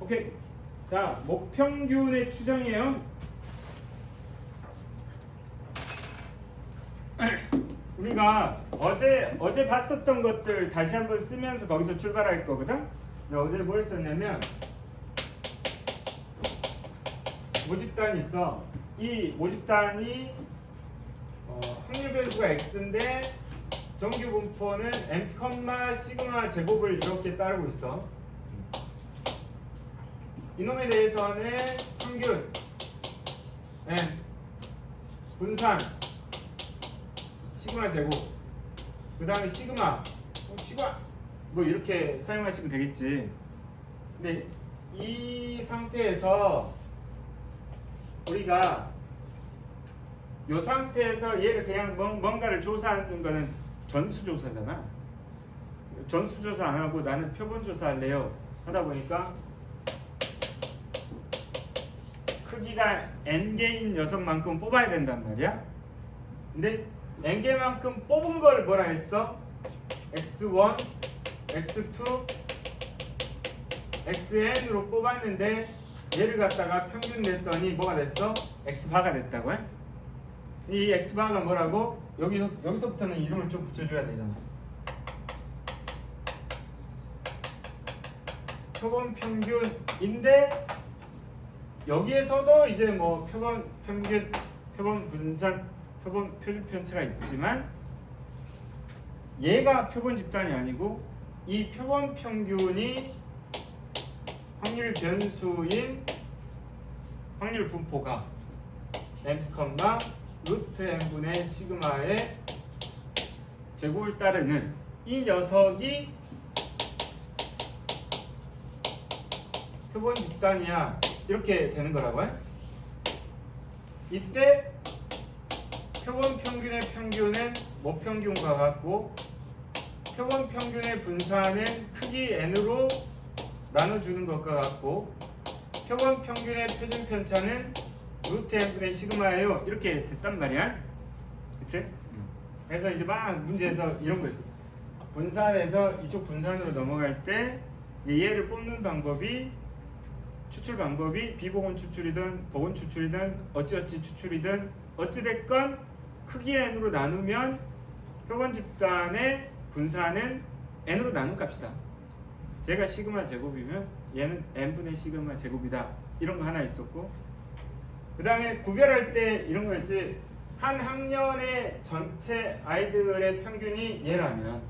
오케이. 자, 목평균의 추정이에요. 우리가 어제 봤었던 것들 다시 한번 쓰면서 거기서 출발할 거거든. 어제 뭘 썼냐면 모집단이 있어. 이 모집단이 확률 변수가 x인데 정규 분포는 m, 시그마 제곱을 이렇게 따르고 있어. 이놈에 대해서는 평균, m, 분산, 시그마 제곱, 그 다음에 시그마 뭐 이렇게 사용하시면 되겠지. 근데 이 상태에서 우리가 이 상태에서 얘를 그냥 뭔가를 조사하는 거는 전수조사잖아. 전수조사 안 하고 나는 표본조사 할래요 하다 보니까 크기가 n개인 녀석만큼 뽑아야 된단 말이야. 근데 n개만큼 뽑은 걸 뭐라 했어? x1, x2, xn으로 뽑았는데 얘를 갖다가 평균 냈더니 뭐가 됐어? x바가 됐다고 해? 이 x바가 뭐라고? 여기서부터는 이름을 좀 붙여줘야 되잖아. 표본 평균인데 여기에서도 이제 뭐 표본 평균, 표본 분산, 표본 표준 편차가 있지만 얘가 표본 집단이 아니고 이 표본 평균이 확률 변수인 확률 분포가 m, 루트 n분의 시그마의 제곱을 따르는 이 녀석이 표본 집단이야. 이렇게 되는 거라고 해. 이때 표본 평균의 평균은 모평균과 같고 표본 평균의 분산은 크기 n으로 나눠주는 것과 같고 표본 평균의 표준 편차는 루트 n분의 시그마예요. 이렇게 됐단 말이야. 그치? 그래서 이제 막 문제에서 이런 거 있어. 분산에서 이쪽 분산으로 넘어갈 때 얘를 뽑는 방법이 추출 방법이 비보건 추출이든 보건 추출이든 어찌어찌 추출이든 어찌됐건 크기 n으로 나누면 표본 집단의 분산은 n으로 나눈 값이다. 제가 시그마 제곱이면 얘는 n분의 시그마 제곱이다. 이런 거 하나 있었고 그 다음에 구별할 때 이런 거 있지. 한 학년의 전체 아이들의 평균이 얘라면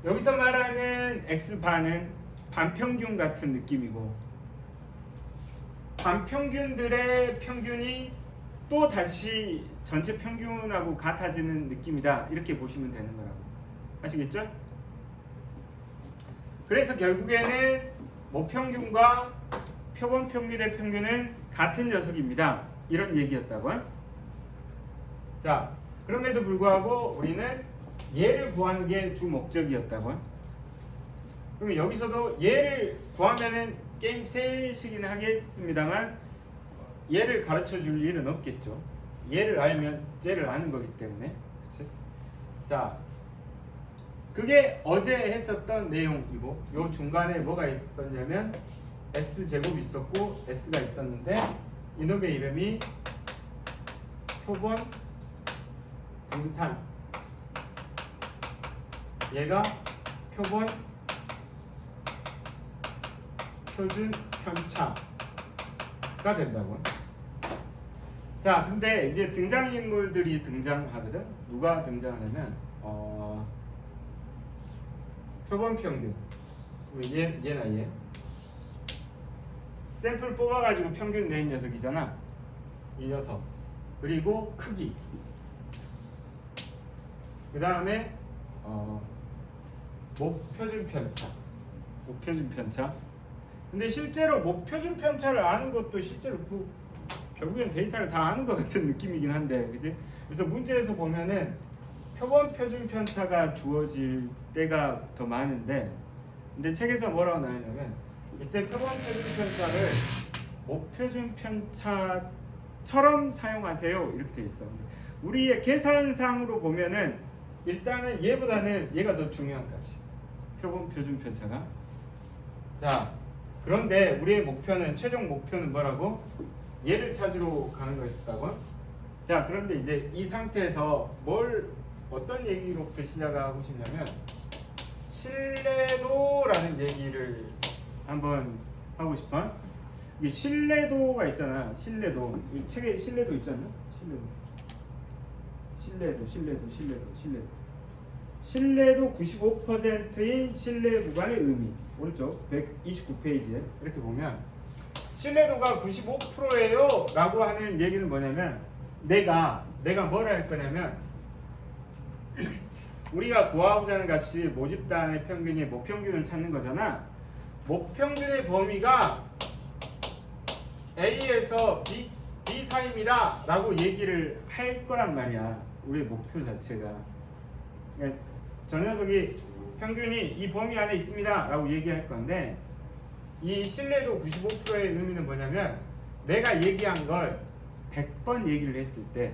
여기서 말하는 x반은 반평균 같은 느낌이고 반평균들의 평균이 또 다시 전체 평균하고 같아지는 느낌이다. 이렇게 보시면 되는 거라고. 아시겠죠? 그래서 결국에는 모평균과 표본 평균의 평균은 같은 녀석입니다. 이런 얘기였다고요. 자, 그럼에도 불구하고 우리는 얘를 구하는 게 주 목적이었다고요. 그럼 여기서도 얘를 구하면은 게임 3식이나 하겠습니다만 얘를 가르쳐 줄 일은 없겠죠. 얘를 알면 쟤를 아는 거기 때문에. 그치? 자, 그게 어제 했었던 내용이고 요 중간에 뭐가 있었냐면 S제곱이 있었고 S가 있었는데 이놈의 이름이 표본 분산, 얘가 표본 표준 편차가 된다고. 자, 근데 이제 등장인물들이 등장하거든. 누가 등장하냐면 표본 평균, 얘나 얘 샘플 뽑아가지고 평균 낸 녀석이잖아. 이 녀석. 그리고 크기. 그 다음에 목표준 편차. 목표준 편차. 근데 실제로 목표준 편차를 아는 것도 실제로 결국엔 데이터를 다 아는 것 같은 느낌이긴 한데, 그지? 그래서 문제에서 보면은 표본 표준 편차가 주어질 때가 더 많은데, 근데 책에서 뭐라고 나오냐면 이때 표본 표준 편차를 목표준 편차처럼 사용하세요. 이렇게 돼 있어. 우리의 계산상으로 보면은 일단은 얘보다는 얘가 더 중요한 값이야. 표본 표준 편차가. 자, 그런데 우리의 목표는 최종 목표는 뭐라고? 얘를 찾으러 가는 거였다고? 자, 그런데 이제 이 상태에서 어떤 얘기로부터 시작하고 싶냐면 신뢰도라는 얘기를 한번 하고 싶어. 이 신뢰도가 있잖아. 신뢰도. 이 책에 신뢰도 있잖아. 신뢰도 95%인 신뢰 구간의 의미. 오른쪽 129페이지에 이렇게 보면 신뢰도가 95%예요 라고 하는 얘기는 뭐냐면 내가 뭘 할 거냐면 우리가 구하고자 하는 값이 모집단의 평균이 모평균을 찾는 거잖아. 모평균의 범위가 A에서 B 사이입니다 라고 얘기를 할 거란 말이야. 우리의 목표 자체가. 그러니까 저 녀석이 평균이 이 범위 안에 있습니다 라고 얘기할 건데 이 신뢰도 95%의 의미는 뭐냐면 내가 얘기한 걸 100번 얘기를 했을 때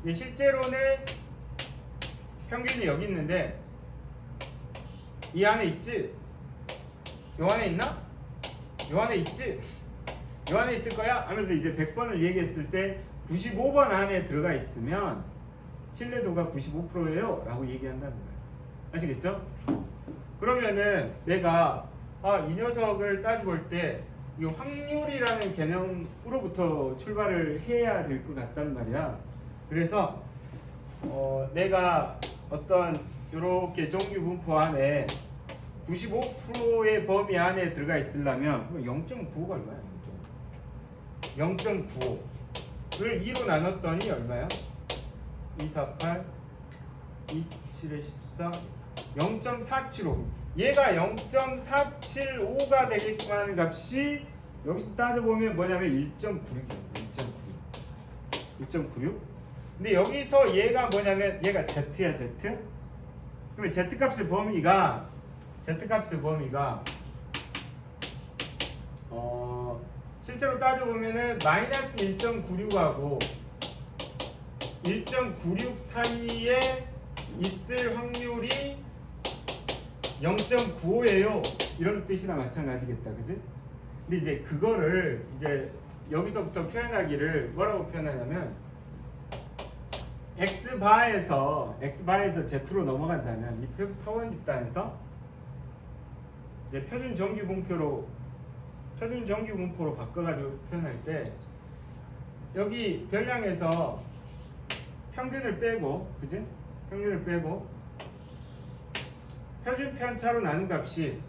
실제로는 평균이 여기 있는데 이 안에 있지? 요 안에 있나? 요 안에 있지? 요 안에 있을 거야? 하면서 이제 100번을 얘기했을 때 95번 안에 들어가 있으면 신뢰도가 95%예요 라고 얘기한다는 거예요. 아시겠죠? 그러면은 내가 이 녀석을 따져볼 때 이 확률이라는 개념으로부터 출발을 해야 될 것 같단 말이야. 그래서 내가 어떤 이렇게 정규 분포 안에 95%의 범위 안에 들어가 있으려면 0.95가 얼마야? 0.95를 2로 나눴더니 얼마야? 248 27에 14 0.475 얘가 0.475가 되게끔 하는 값이 여기서 따져보면 뭐냐면 1.96이야. 1.96 근데 여기서 얘가 뭐냐면 얘가 Z야. Z 그러면 Z값의 범위가 실제로 따져보면은 마이너스 1.96하고 1.96 사이에 있을 확률이 0.95예요. 이런 뜻이나 마찬가지겠다, 그지? 근데 이제 그거를 이제 여기서부터 표현하기를 뭐라고 표현하냐면 x바에서 z로 넘어간다면 이 표본 집단에서 이제 표준 정규 분포로 바꿔가지고 표현할 때 여기 별량에서 평균을 빼고, 그지? 평균을 빼고 표준 편차로 나눈 값이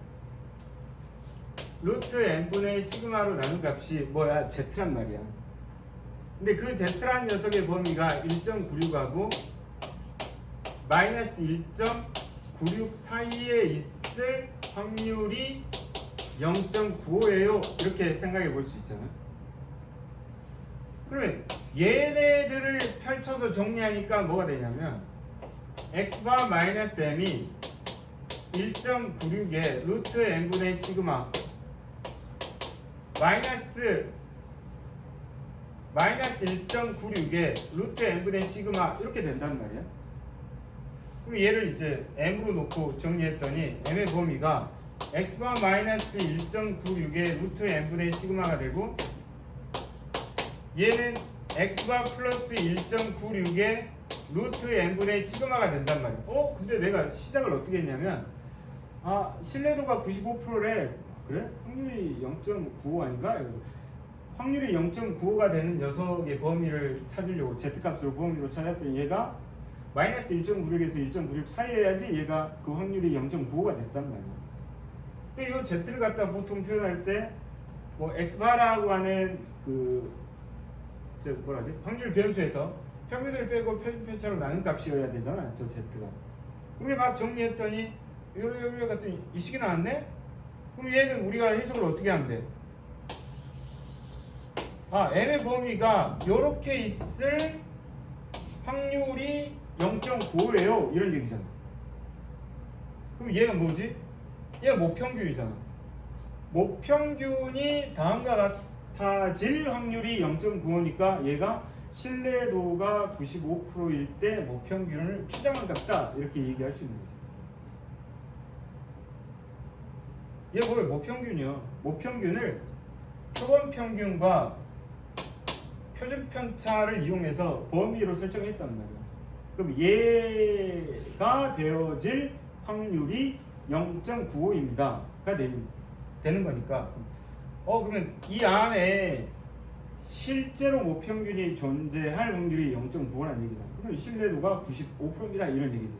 루트 n분의 시그마로 나눈 값이 뭐야? z란 말이야. 근데 그 z란 녀석의 범위가 1.96하고 마이너스 1.96 사이에 있을 확률이 0.95예요. 이렇게 생각해 볼 수 있잖아. 그러면 얘네들을 펼쳐서 정리하니까 뭐가 되냐면 x바 마이너스 m이 1.96에 루트 n분의 시그마 마이너스 1.96에 루트 n분의 시그마 이렇게 된단 말이야. 그럼 얘를 이제 m으로 놓고 정리했더니 m의 범위가 x바 마이너스 1.96에 루트 n분의 시그마가 되고 얘는 x바 플러스 1.96에 루트 n분의 시그마가 된단 말이야. 근데 내가 시작을 어떻게 했냐면 신뢰도가 95%래. 그래? 확률이 0.95 아닌가? 확률이 0.95가 되는 녀석의 범위를 찾으려고 z값으로 범위로 찾았더니 얘가 마이너스 1.96에서 1.96 사이여야지 얘가 그 확률이 0.95가 됐단 말이야. 근데 이 z를 갖다 보통 표현할 때 뭐 x바라고 하는 확률 변수에서 평균을 빼고 표준 편차로 나눈 값이어야 되잖아. 저 z가. 그게 막 정리했더니 여기 갔더니 이 식이 나왔네? 그럼 얘는 우리가 해석을 어떻게 하면 돼? m의 범위가 요렇게 있을 확률이 0.95예요. 이런 얘기잖아. 그럼 얘가 뭐지? 얘가 모평균이잖아. 모평균이 다음과 같아질 확률이 0.95니까 얘가 신뢰도가 95%일 때 모평균을 추정한 값이다. 이렇게 얘기할 수 있는 거지. 얘 뭐예요? 모평균이요. 모평균을 표본 평균과 표준 편차를 이용해서 범위로 설정했단 말이에요. 그럼 얘가 되어질 확률이 0.95입니다가 되는 거니까 그러면 이 안에 실제로 모평균이 존재할 확률이 0.95라는 얘기잖아요. 그럼 신뢰도가 95%입니다 이런 얘기지.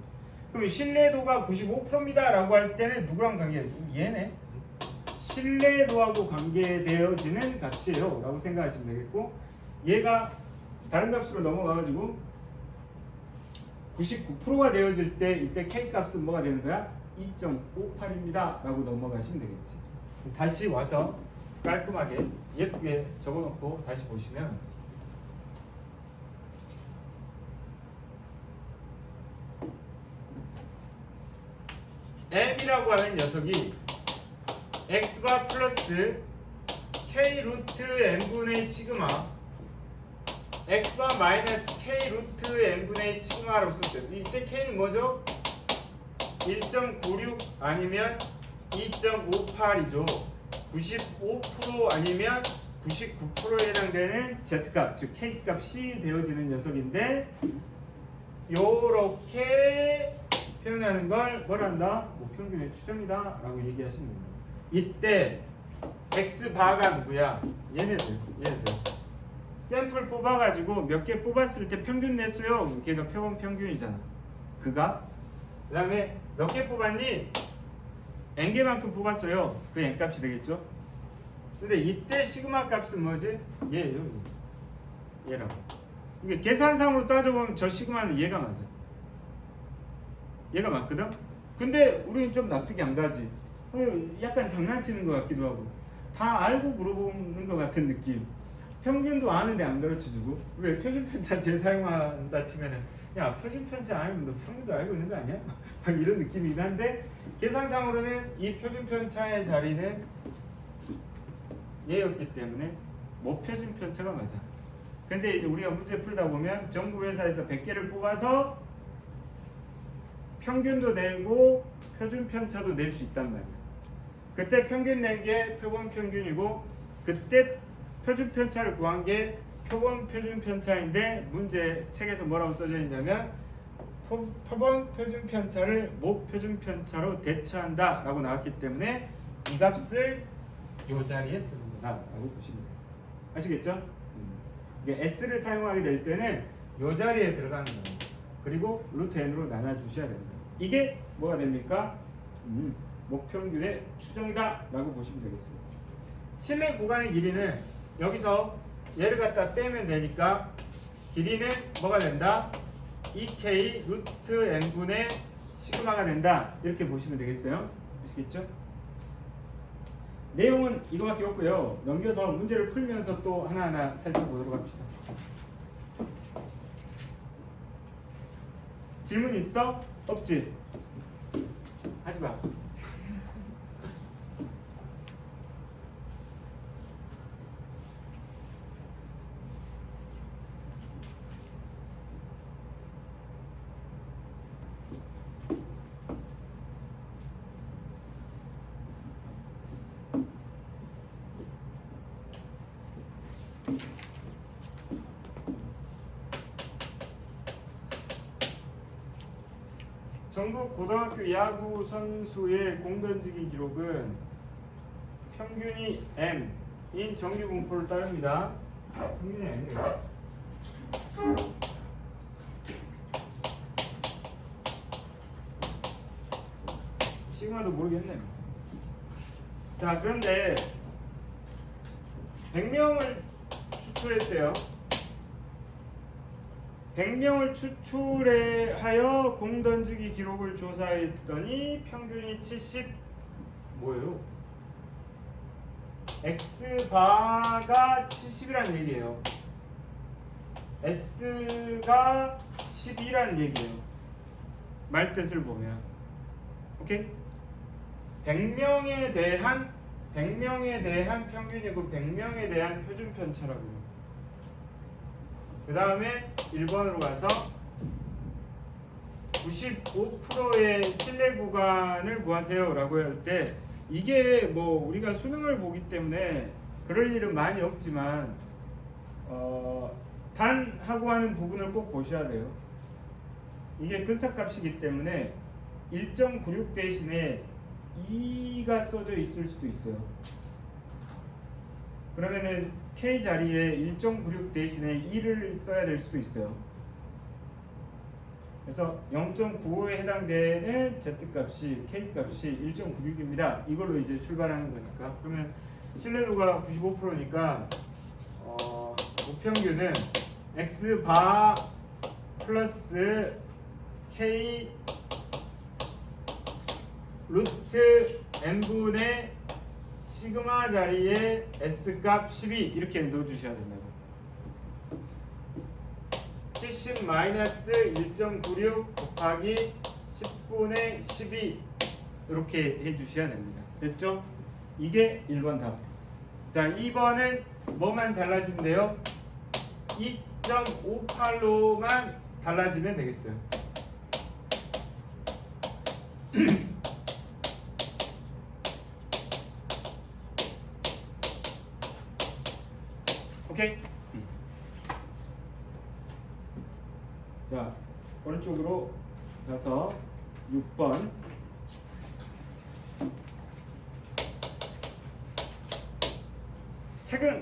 그럼 신뢰도가 95%입니다 라고 할 때는 누구랑 관계해요? 얘네. 신뢰도하고 관계되어지는 값이에요 라고 생각하시면 되겠고, 얘가 다른 값으로 넘어가가지고 99%가 되어질 때 이때 K 값은 뭐가 되는 거야? 2.58입니다 라고 넘어가시면 되겠지. 다시 와서 깔끔하게 예쁘게 적어놓고 다시 보시면 M이라고 하는 녀석이 X바 플러스 K 루트 N분의 시그마 X바 마이너스 K 루트 N분의 시그마라고 썼어요. 이때 K는 뭐죠? 1.96 아니면 2.58이죠. 95% 아니면 99%에 해당되는 Z값, 즉 K값이 되어지는 녀석인데, 요렇게 표현하는 걸 뭐라 한다? 모평균의 추정이다 라고 얘기하시면 됩니다. 이때 X바가 누구야? 얘네들 샘플 뽑아가지고 몇 개 뽑았을 때 평균 냈어요. 걔가 표본 평균이잖아. 그가 그 다음에 몇 개 뽑았니? N개만큼 뽑았어요. 그 N값이 되겠죠. 근데 이때 시그마 값은 뭐지? 얘예요. 얘라고. 이게 계산상으로 따져보면 저 시그마는 얘가 맞아. 얘가 맞거든? 근데 우리는 좀 납득이 안 가지. 약간 장난치는 것 같기도 하고, 다 알고 물어보는 것 같은 느낌. 평균도 아는데 안 가르쳐주고, 왜 표준편차 재사용한다 치면은 야 표준편차 아니면 너 평균도 알고 있는 거 아니야? 막 이런 느낌이긴 한데, 계산상으로는 이 표준편차의 자리는 얘였기 때문에 모표준편차가 맞아. 근데 이제 우리가 문제 풀다 보면 전국 회사에서 100개를 뽑아서 평균도 내고 표준편차도 낼 수 있단 말이야. 그때 평균 낸 게 표본 평균이고, 그때 표준편차를 구한 게 표본 표준편차인데, 문제 책에서 뭐라고 써져 있냐면 표본 표준편차를 모표준편차로 대처한다 라고 나왔기 때문에 이 값을 이 자리에 쓰는 거다 라고 보시면 되겠어요. 아시겠죠? 이게 S를 사용하게 될 때는 이 자리에 들어가는 겁니다. 그리고 루트 n으로 나눠주셔야 됩니다. 이게 뭐가 됩니까? 모평균의 추정이다 라고 보시면 되겠어요. 신뢰 구간의 길이는 여기서 얘를 갖다 빼면 되니까 길이는 뭐가 된다? 2k 루트 n분의 시그마가 된다 이렇게 보시면 되겠어요. 아시겠죠? 내용은 이거밖에 없고요. 넘겨서 문제를 풀면서 또 하나하나 살펴보도록 합시다. 질문 있어? 없지? 하지 마. 전국 고등학교 야구 선수의 공던지기 기록은 평균이 M인 정규 분포를 따릅니다. 평균이 M이에요. 시그마도 모르겠네. 자, 그런데 100명을 추출했대요. 100명을 추출하여 공 던지기 기록을 조사했더니 평균이 70 뭐예요? X바가 70이라는 얘기예요. S가 12라는 얘기예요. 말뜻을 보면. 오케이? 100명에 대한 평균이고 100명에 대한 표준 편차라고요. 그 다음에 1번으로 가서 95%의 신뢰 구간을 구하세요 라고 할 때 이게 뭐 우리가 수능을 보기 때문에 그럴 일은 많이 없지만 단 하고 하는 부분을 꼭 보셔야 돼요. 이게 근사값이기 때문에 1.96 대신에 2가 써져 있을 수도 있어요. 그러면은 K 자리에 1.96 대신에 2를 써야 될 수도 있어요. 그래서 0.95에 해당되는 Z값이 K값이 1.96입니다. 이걸로 이제 출발하는 거니까. 그러면 신뢰도가 95%니까 우평균은 X바 플러스 K 루트 n분의 시그마 자리에 S값 12 이렇게 넣어주셔야 된다고. 70 마이너스 1.96 곱하기 10분의 12 이렇게 해주셔야 됩니다. 됐죠? 이게 1번 답. 자, 2번은 뭐만 달라진대요? 2.58로만 달라지면 되겠어요. 오케이? 자, 오른쪽으로 가서 6번.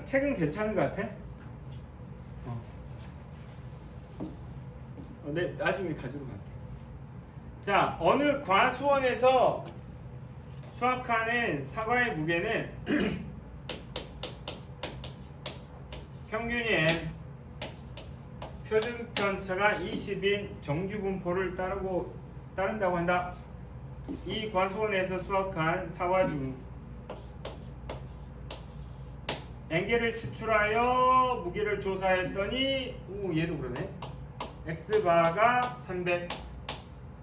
책은 괜찮은 것 같아? 네, 나중에 가지고 갈게. 자, 어느 과수원에서 수확하는 사과의 무게는 평균이 m, 표준 편차가 20인 정규 분포를 따른다고 한다. 이 과수원에서 수확한 사과 중 N개를 추출하여 무게를 조사했더니 얘도 그러네. X바가 300.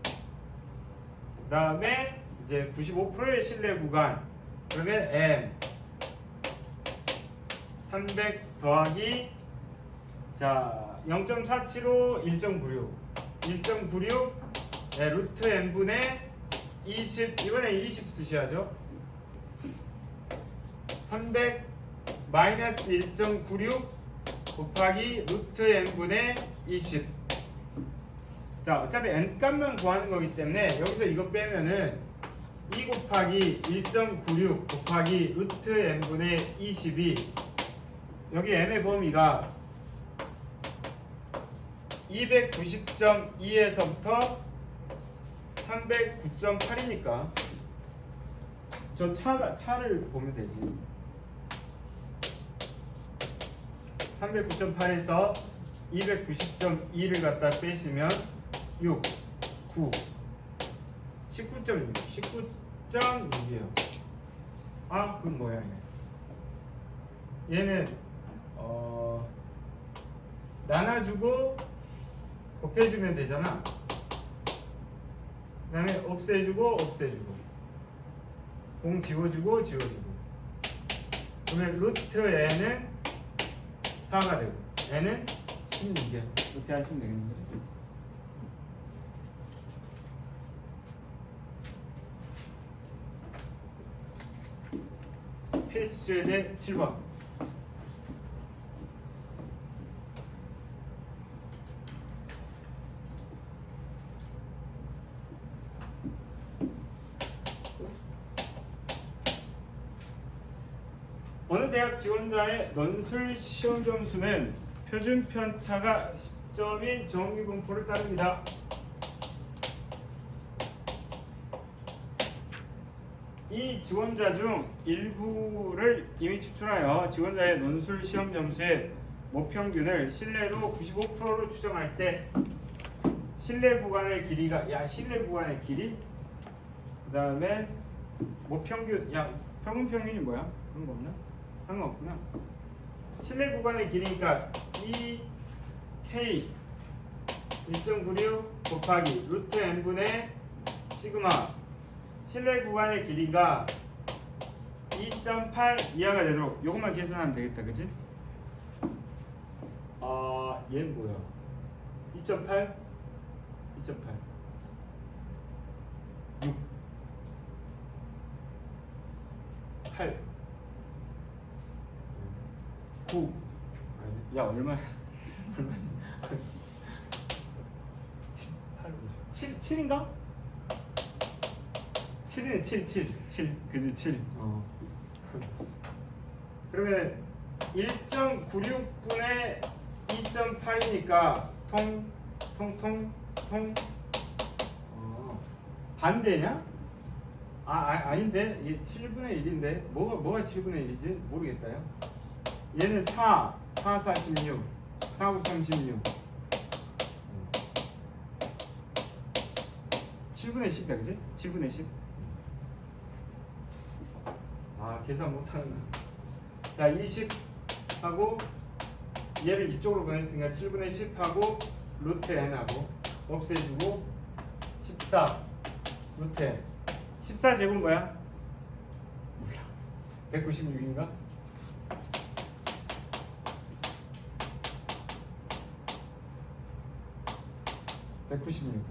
그 다음에 이제 95%의 신뢰 구간. 그러면 M 300 더하기 자 0.475 1.96 네, 루트 n분의 20 이번에 20 쓰셔야죠. 300 마이너스 1.96 곱하기 루트 n분의 20. 자, 어차피 n값만 구하는 거기 때문에 여기서 이거 빼면은 2 곱하기 1.96 곱하기 루트 n분의 20이 여기 n의 범위가 290.2에서부터 309.8이니까 저 차를 보면 되지. 309.8에서 290.2를 갖다 빼시면 6, 9, 19.6, 19.6이에요. 아, 그럼 뭐야 얘는 나눠주고 곱해주면 되잖아. 그 다음에 없애주고 없애주고 공 지워주고 지워주고 그러면 루트 n은 4가 되고 n은 16이야. 이렇게 하시면 되겠는데. 필수제 7번. 어느 대학 지원자의 논술 시험 점수는 표준 편차가 10점인 정규 분포를 따릅니다. 이 지원자 중 일부를 이미 추출하여 지원자의 논술 시험 점수의 모평균을 신뢰도 95%로 추정할 때 신뢰 구간의 길이가 신뢰 구간의 길이 그 다음에 모평균 평균 평균이 뭐야? 그런 거 없나? 상관없구나. 신뢰 구간의 길이니까 2K 1.96 곱하기 루트 n분의 시그마 신뢰 구간의 길이가 2.8 이하가 되도록 요것만 계산하면 되겠다. 그치? 얘는 뭐야? 2.8 2.8 6 8 9 야 얼마 7 7인가? 7이네 7 그지 7 그러면 1.96분의 2.8이니까 통 반대냐? 아닌데 이게 7분의 1인데 뭐가 7분의 1이지? 모르겠다요. 얘는 4 46 4 9 36 7분의 10이다 그지? 7분의 10 계산 못하는구나. 자 20하고 얘를 이쪽으로 보냈으니까 7분의 10하고 루트 n하고 없애주고 14 루트 n 14제곱은 뭐야? 몰라 196인가? (196)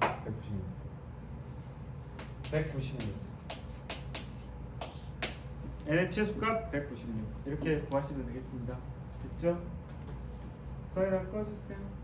n의 최소값 196 이렇게 구하시면 되겠습니다. 됐죠? 서해랑 꺼주세요.